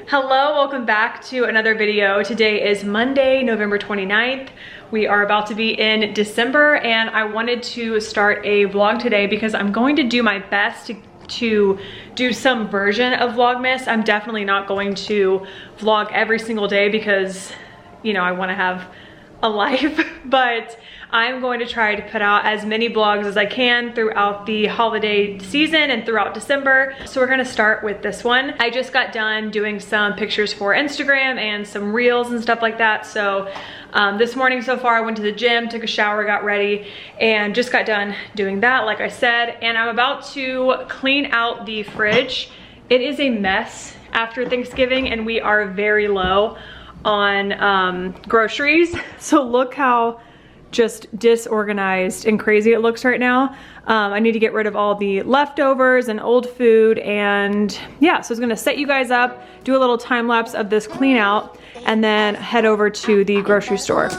Hello, welcome back to another video. Today is Monday, November 29th. We are about to be in December and I wanted to start a vlog today because I'm going to do my best to do some version of Vlogmas. I'm definitely not going to vlog every single day because, you know, I want to have a life, but I'm going to try to put out as many vlogs as I can throughout the holiday season and throughout December. So we're gonna start with this one. I just got done doing some pictures for Instagram and some reels and stuff like that. So this morning so far I went to the gym, took a shower, got ready, and just got done doing that, like I said. And I'm about to clean out the fridge. It is a mess after Thanksgiving and we are very low on groceries. So look how just disorganized and crazy it looks right now. I need to get rid of all the leftovers and old food, and yeah, so I was gonna set you guys up, do a little time lapse of this clean out, and then head over to the grocery store.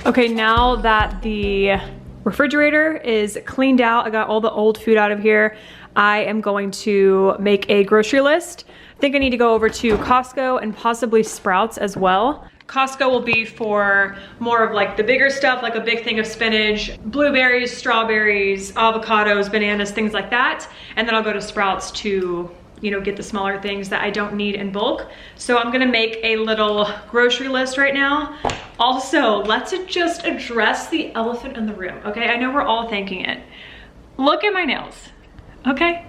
Okay, now that the refrigerator is cleaned out, I got all the old food out of here, I am going to make a grocery list. I think I need to go over to Costco and possibly Sprouts as well. Costco will be for more of like the bigger stuff, like a big thing of spinach, blueberries, strawberries, avocados, bananas, things like that. And then I'll go to Sprouts to, you know, get the smaller things that I don't need in bulk. So I'm gonna make a little grocery list right now. Also, let's just address the elephant in the room, okay? I know we're all thinking it. Look at my nails, okay?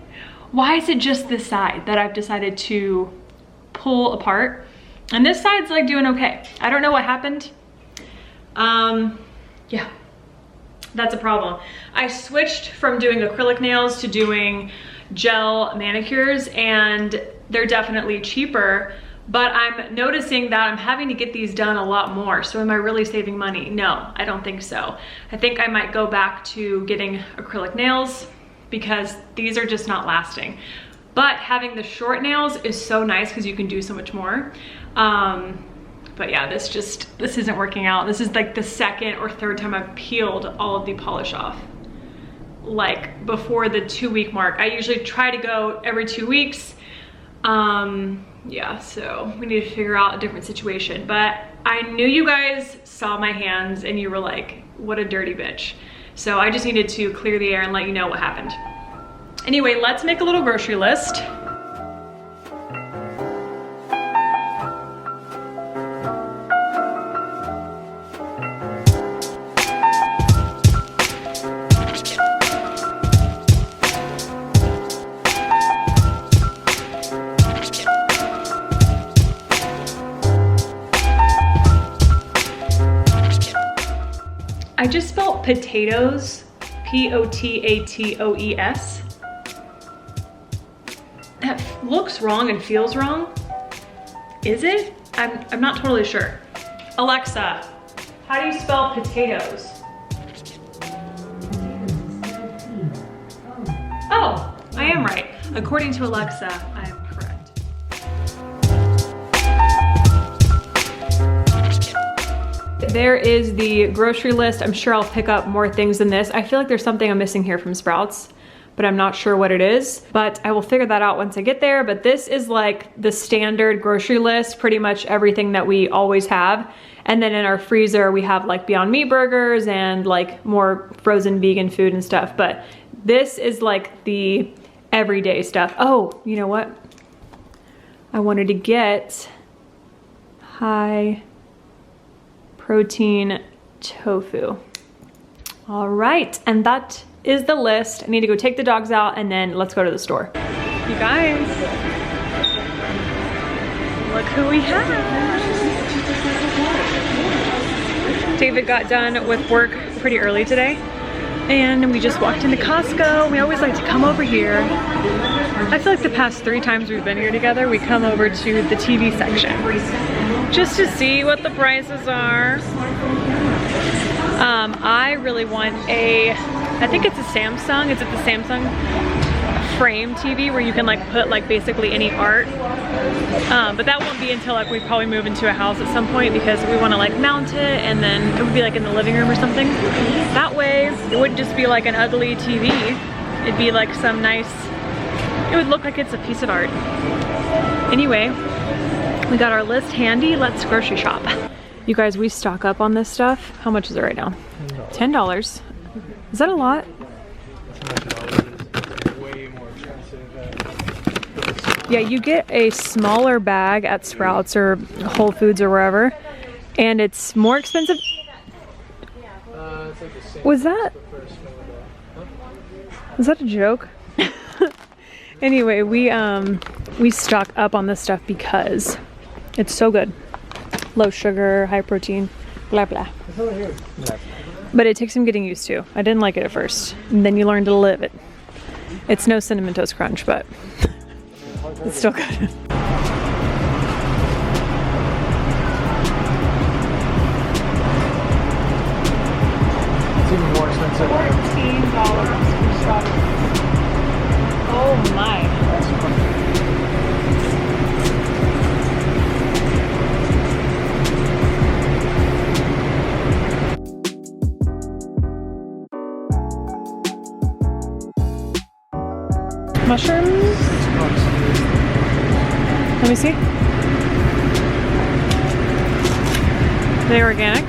Why is it just this side that I've decided to pull apart? And this side's like doing okay. I don't know what happened. Yeah, that's a problem. I switched from doing acrylic nails to doing gel manicures, and they're definitely cheaper, but I'm noticing that I'm having to get these done a lot more. So am I really saving money? No, I don't think so. I think I might go back to getting acrylic nails because these are just not lasting. But having the short nails is so nice because you can do so much more. But yeah, this isn't working out. This is like the second or third time I've peeled all of the polish off, like before the 2-week mark. I usually try to go every 2 weeks. Yeah, so we need to figure out a different situation. But I knew you guys saw my hands and you were like, what a dirty bitch. So I just needed to clear the air and let you know what happened. Anyway, let's make a little grocery list. I just spelled potatoes, P-O-T-A-T-O-E-S. That looks wrong and feels wrong. Is it? I'm not totally sure. Alexa, how do you spell potatoes? Oh, I am right. According to Alexa, I am correct. There is the grocery list. I'm sure I'll pick up more things than this. I feel like there's something I'm missing here from Sprouts, but I'm not sure what it is, but I will figure that out once I get there. But this is like the standard grocery list, pretty much everything that we always have. And then in our freezer, we have like Beyond Meat burgers and like more frozen vegan food and stuff. But this is like the everyday stuff. Oh, you know what? I wanted to get high protein tofu. All right, and that is the list. I need to go take the dogs out and then let's go to the store. You guys, look who we have. David got done with work pretty early today and we just walked into Costco. We always like to come over here I feel like the past 3 times we've been here together, we come over to the TV section just to see what the prices are. I really want I think it's a Samsung. Is it the Samsung frame TV where you can like put like basically any art? But that won't be until like we probably move into a house at some point, because we want to like mount it, and then it would be like in the living room or something. That way it wouldn't just be like an ugly TV. It'd be like some nice, it would look like it's a piece of art. Anyway, we got our list handy. Let's grocery shop. You guys, we stock up on this stuff. How much is it right now? $10. Is that a lot? Yeah, you get a smaller bag at Sprouts or Whole Foods or wherever, and it's more expensive. Was that a joke? Anyway, we stock up on this stuff because it's so good. Low sugar, high protein, blah blah. But it takes some getting used to. I didn't like it at first, and then you learn to live it. It's no Cinnamon Toast Crunch, but it's still good. It's even more expensive. $14 for strawberries. Oh my. Mushrooms? Let me see. Are they organic?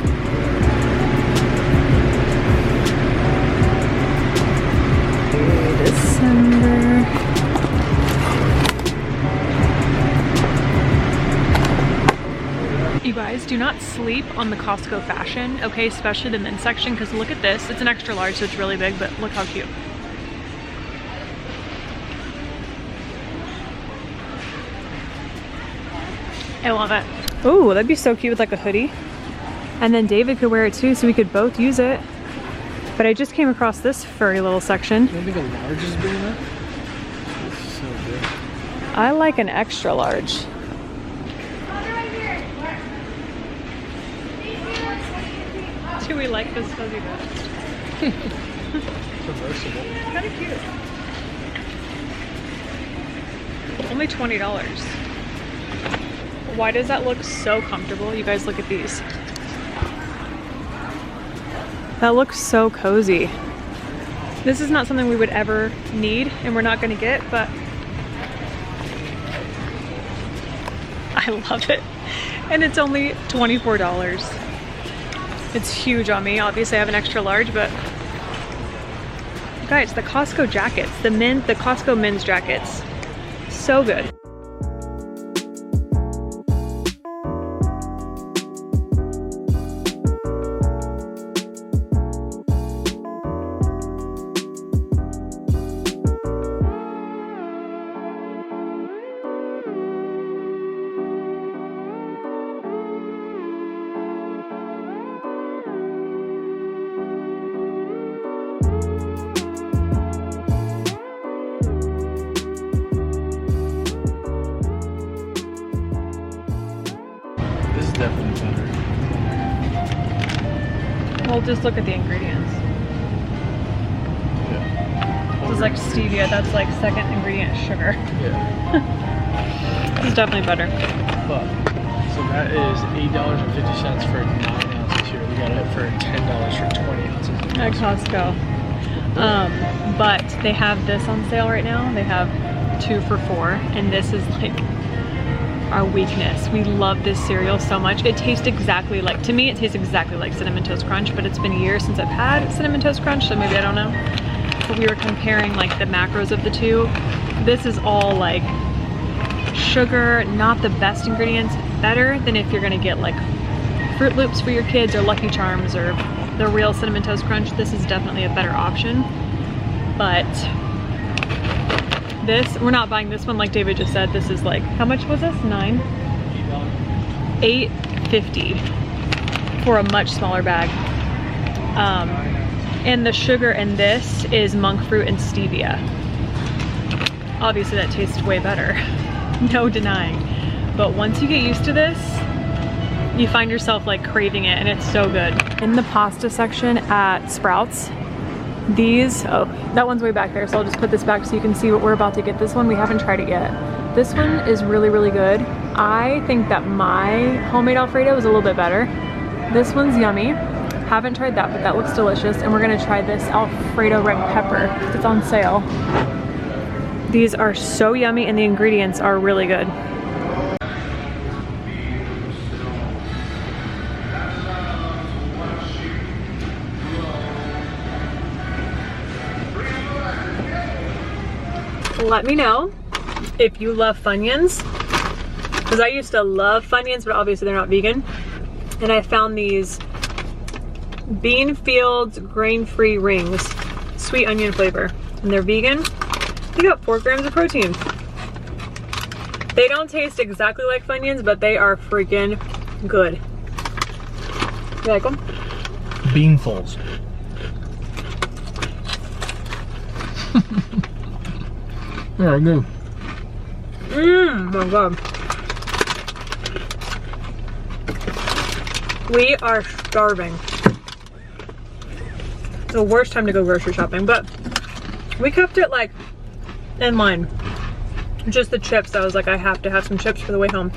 December. You guys, do not sleep on the Costco fashion, okay? Especially the men's section, because look at this. It's an extra large, so it's really big, but look how cute. I love it. Ooh, that'd be so cute with like a hoodie. And then David could wear it too, so we could both use it. But I just came across this furry little section. Maybe the large is big enough? This is so big. I like an extra large. Do we like this fuzzy vest? Reversible. Kind of cute. Only $20. Why does that look so comfortable? You guys look at these. That looks so cozy. This is not something we would ever need, and we're not gonna get, but I love it. And it's only $24. It's huge on me. Obviously I have an extra large, but guys, the Costco jackets, the Costco men's jackets, so good. Definitely better. Well, just look at the ingredients. Yeah. This is like stevia. That's like second ingredient sugar. Yeah. This is definitely better. But, so that is $8.50 for 9 ounces here. We got it for $10 for 20 ounces. At Costco. But they have this on sale right now. They have 2 for $4, and this is like our weakness. We love this cereal so much. It tastes exactly like, to me it tastes exactly like Cinnamon Toast Crunch, but it's been a year since I've had Cinnamon Toast Crunch, so maybe I don't know. But we were comparing like the macros of the two. This is all like sugar, not the best ingredients, better than if you're gonna get like Fruit Loops for your kids or Lucky Charms or the real Cinnamon Toast Crunch. This is definitely a better option. But this, we're not buying this one like David just said. This is like, how much was this? $8.50 for a much smaller bag. And the sugar in this is monk fruit and stevia. obviously that tastes way better. No denying. But once you get used to this, you find yourself like craving it, and it's so good. In the pasta section at Sprouts, these, oh, that one's way back there, so I'll just put this back so you can see what we're about to get. This one, we haven't tried it yet. This one is really, really good. I think that my homemade Alfredo is a little bit better. This one's yummy. Haven't tried that, but that looks delicious. And we're gonna try this Alfredo red pepper. It's on sale. These are so yummy and the ingredients are really good. Let me know if you love Funyuns, because I used to love Funyuns, but obviously they're not vegan. And I found these Bean Fields grain-free rings, sweet onion flavor, and they're vegan. They got 4 grams of protein. They don't taste exactly like Funyuns, but they are freaking good. You like them? Beanfuls. Yeah, I do. My God. We are starving. It's the worst time to go grocery shopping, but we kept it like in line. Just the chips, I was like, I have to have some chips for the way home.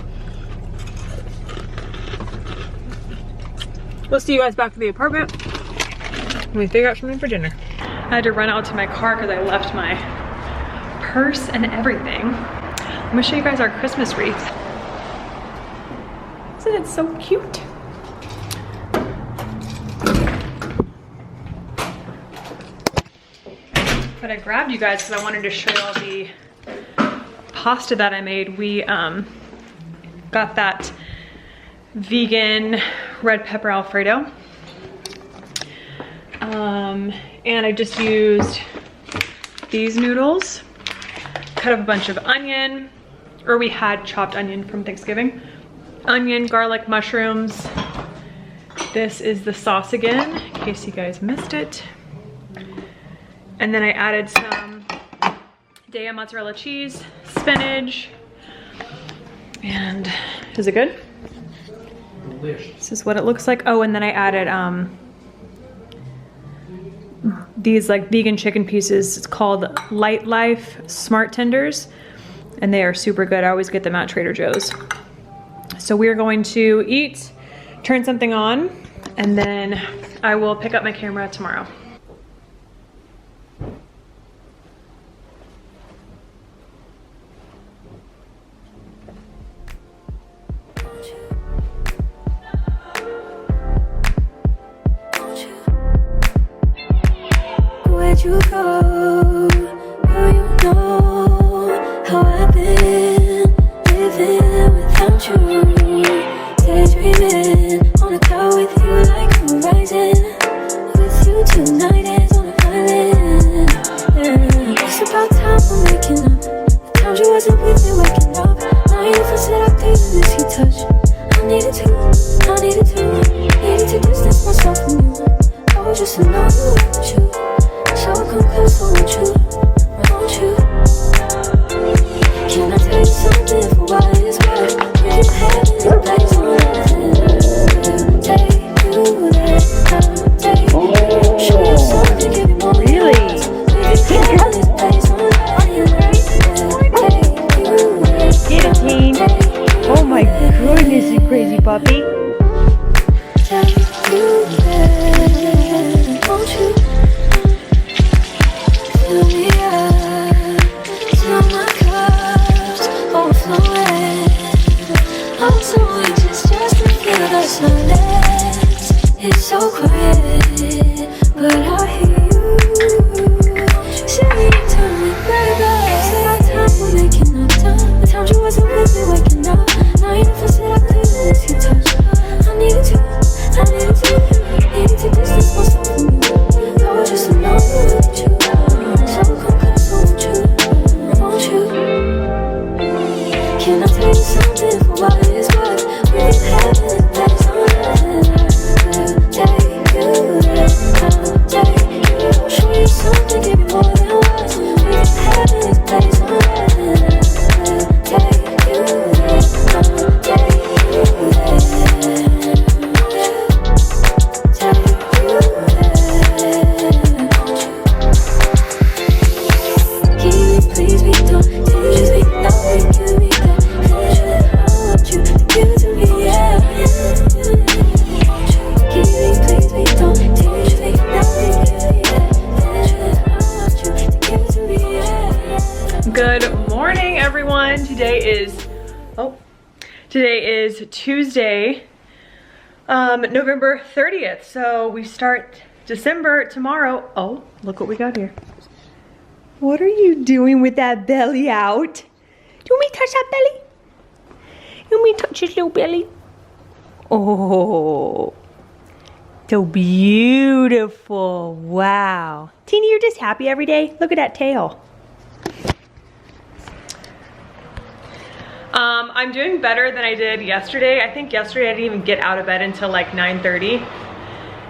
We'll see you guys back to the apartment when we figure out something for dinner. I had to run out to my car because I left my purse and everything. I'm gonna show you guys our Christmas wreath. Isn't it so cute? But I grabbed you guys because I wanted to show you all the pasta that I made. We got that vegan red pepper Alfredo. And I just used these noodles, cut up a bunch of onion, or we had chopped onion from Thanksgiving. Onion, garlic, mushrooms. This is the sauce again, in case you guys missed it. And then I added some Daya mozzarella cheese, spinach, and is it good? Delicious. This is what it looks like. Oh, and then I added these like vegan chicken pieces. It's called Light Life Smart Tenders, and they are super good. I always get them at Trader Joe's. So we're going to eat, turn something on, and then I will pick up my camera tomorrow. Where'd you go? Girl, you know how I've been living without you. Daydreaming on a cloud with you like horizon. With you tonight is on an island. Yeah. It's about time we're making up. The times you wasn't with me waking up. Now you feel seductive, miss you touch. I needed to distance myself from you. I was just in love with you. So come close, won't you? Can I tell you something for what it's worth? We can have any place on earth. Take you there, I'll take you. Show you something, give you more than yours. We can have any place on earth. Take you there, Get it, teen. Oh my goodness, you crazy puppy. take you there, won't you? Fill me up till my cup's overflowing. I'm so anxious just to feel the silence. It's so quiet, but I hear you. Say it to me, baby. It's about time we're making up time. The times you wasn't with me waking up. Now you feel seductive, miss you touch. I needed to distance myself from you. I was just alone with you. So come close, won't you? Can I tell you something for what it's worth? We can have any place on earth. Take you there, I'll take you. Show you something, give you more than words. We can have any place on earth. Good morning, everyone. Today is Tuesday, November 30th. So we start December tomorrow. Oh, look what we got here. What are you doing with that belly out? Do you want me to touch that belly? You want me to touch his little belly? Oh, so beautiful. Wow. Teeny, you're just happy every day? Look at that tail. I'm doing better than I did yesterday. I think yesterday I didn't even get out of bed until like 9:30.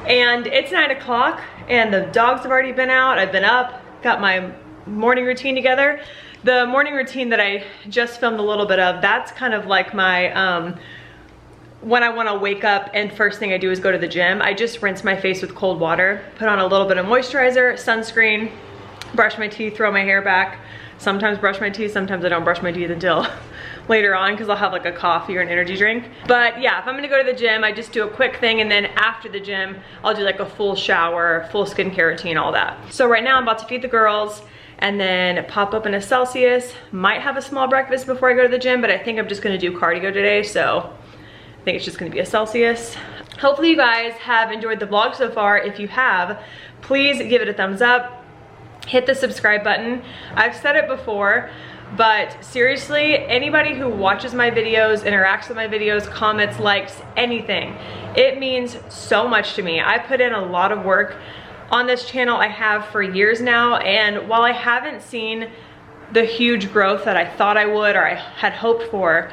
And it's 9 o'clock and the dogs have already been out. I've been up, got my morning routine together. The morning routine that I just filmed a little bit of, that's kind of like my, when I wanna wake up and first thing I do is go to the gym. I just rinse my face with cold water, put on a little bit of moisturizer, sunscreen, brush my teeth, throw my hair back. Sometimes brush my teeth, sometimes I don't brush my teeth until later on because I'll have like a coffee or an energy drink. But yeah, if I'm gonna go to the gym, I just do a quick thing, and then after the gym, I'll do like a full shower, full skincare routine, all that. So right now I'm about to feed the girls and then pop up in a Celsius. Might have a small breakfast before I go to the gym, but I think I'm just gonna do cardio today, so I think it's just gonna be a Celsius. Hopefully you guys have enjoyed the vlog so far. If you have, please give it a thumbs up. Hit the subscribe button. I've said it before, but seriously, anybody who watches my videos, interacts with my videos, comments, likes, anything, it means so much to me. I put in a lot of work on this channel. I have for years now, and while I haven't seen the huge growth that I thought I would or I had hoped for,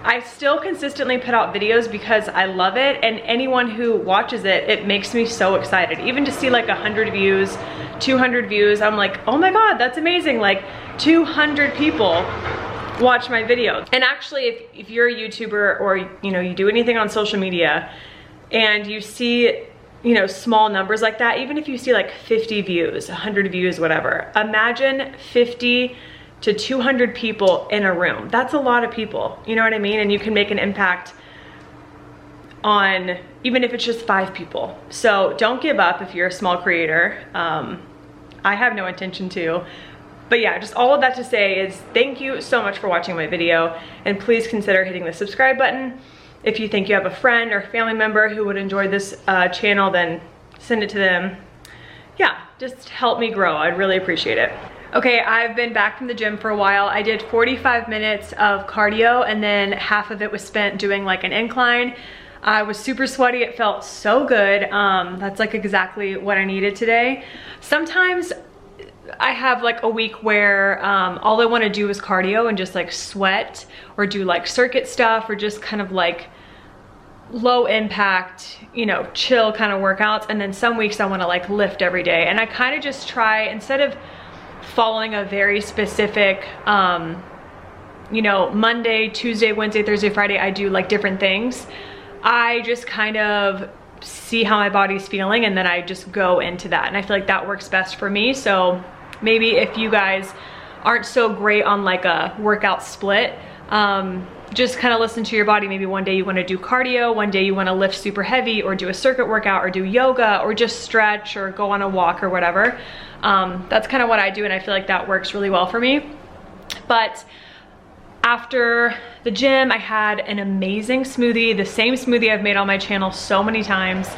I still consistently put out videos because I love it, and anyone who watches it, it makes me so excited. Even to see like 100 views, 200 views, I'm like, oh my God, that's amazing. Like 200 people watch my videos. And actually, if you're a YouTuber or you do anything on social media and you see small numbers like that, even if you see like 50 views, 100 views, whatever, imagine 50 to 200 people in a room. That's a lot of people, you know what I mean? And you can make an impact on, even if it's just 5 people. So don't give up if you're a small creator. I have no intention to. But yeah, just all of that to say is thank you so much for watching my video, and please consider hitting the subscribe button. If you think you have a friend or family member who would enjoy this channel, then send it to them. Yeah, just help me grow. I'd really appreciate it. Okay, I've been back from the gym for a while. I did 45 minutes of cardio, and then half of it was spent doing like an incline. I was super sweaty. It felt so good. That's like exactly what I needed today. Sometimes I have like a week where all I want to do is cardio and just like sweat or do like circuit stuff or just kind of like low impact, chill kind of workouts. And then some weeks I want to like lift every day. And I kind of just try, instead of following a very specific, Monday, Tuesday, Wednesday, Thursday, Friday, I do like different things. I just kind of see how my body's feeling and then I just go into that. And I feel like that works best for me. So maybe if you guys aren't so great on like a workout split, just kind of listen to your body. Maybe one day you want to do cardio, one day you want to lift super heavy or do a circuit workout or do yoga or just stretch or go on a walk or whatever. That's kind of what I do, and I feel like that works really well for me. But after the gym, I had an amazing smoothie, the same smoothie I've made on my channel so many times,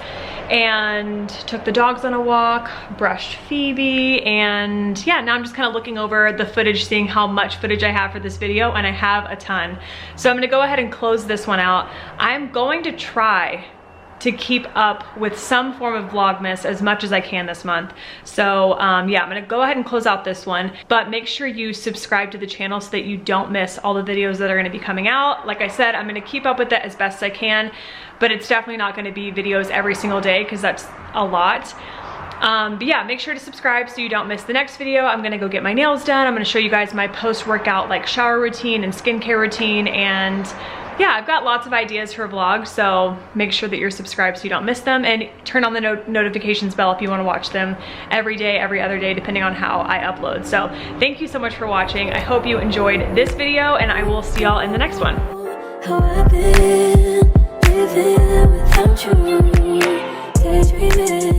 and took the dogs on a walk, brushed Phoebe, and yeah, now I'm just kind of looking over the footage, seeing how much footage I have for this video, and I have a ton. So I'm gonna go ahead and close this one out. I'm going to try to keep up with some form of Vlogmas as much as I can this month. So yeah, I'm gonna go ahead and close out this one, but make sure you subscribe to the channel so that you don't miss all the videos that are gonna be coming out. Like I said, I'm gonna keep up with it as best I can, but it's definitely not gonna be videos every single day because that's a lot. But yeah, make sure to subscribe so you don't miss the next video. I'm gonna go get my nails done. I'm gonna show you guys my post-workout like shower routine and skincare routine, and yeah, I've got lots of ideas for vlogs, so make sure that you're subscribed so you don't miss them, and turn on the notifications bell if you want to watch them every day, every other day, depending on how I upload. So thank you so much for watching. I hope you enjoyed this video, and I will see y'all in the next one. How I've been living without you, daydreaming.